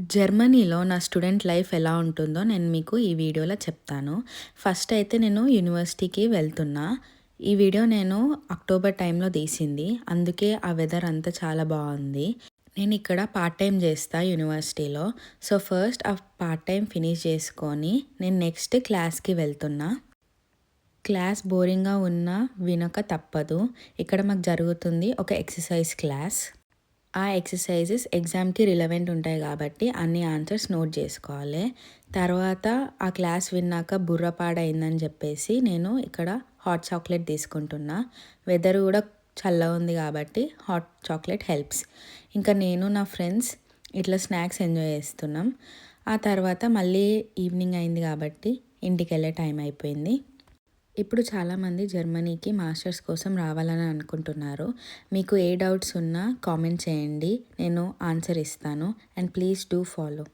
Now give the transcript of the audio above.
జర్మనీలో నా student life ఎలా ఉంటుందో నేను మీకు ఈ వీడియోలో చెప్తాను. ఫస్ట్ అయితే నేను యూనివర్సిటీకి వెళ్తున్నా. ఈ వీడియో నేను అక్టోబర్ టైంలో తీసింది. అందుకే ఆ వెదర్ అంతా చాలా బాగుంది. నేను ఇక్కడ పార్ట్ టైం చేస్తా యూనివర్సిటీలో. సో ఫస్ట్ ఆ పార్ట్ టైం ఫినిష్ చేసుకొని నేను నెక్స్ట్ క్లాస్కి వెళ్తున్నా. క్లాస్ బోరింగ్గా ఉన్నా వినక తప్పదు. ఇక్కడ మాకు జరుగుతుంది ఒక ఎక్సర్సైజ్ క్లాస్. ఆ ఎక్సర్సైజెస్ ఎగ్జామ్కి రిలవెంట్ ఉంటాయి కాబట్టి అన్ని ఆన్సర్స్ నోట్ చేసుకోవాలి. తర్వాత ఆ క్లాస్ విన్నాక బుర్ర పాడైందని చెప్పేసి నేను ఇక్కడ హాట్ చాక్లెట్ తీసుకుంటున్నా. వెదర్ కూడా చల్లగా ఉంది కాబట్టి హాట్ చాక్లెట్ హెల్ప్స్. ఇంకా నేను నా ఫ్రెండ్స్ ఇట్లా స్నాక్స్ ఎంజాయ్ చేస్తున్నాం. ఆ తర్వాత మళ్ళీ ఈవినింగ్ అయింది కాబట్టి ఇంటికి వెళ్ళే టైం అయిపోయింది. ఇప్పుడు చాలామంది జర్మనీకి మాస్టర్స్ కోసం రావాలని అనుకుంటున్నారు. మీకు ఏ డౌట్స్ ఉన్నా కామెంట్ చేయండి, నేను ఆన్సర్ ఇస్తాను. And please do follow.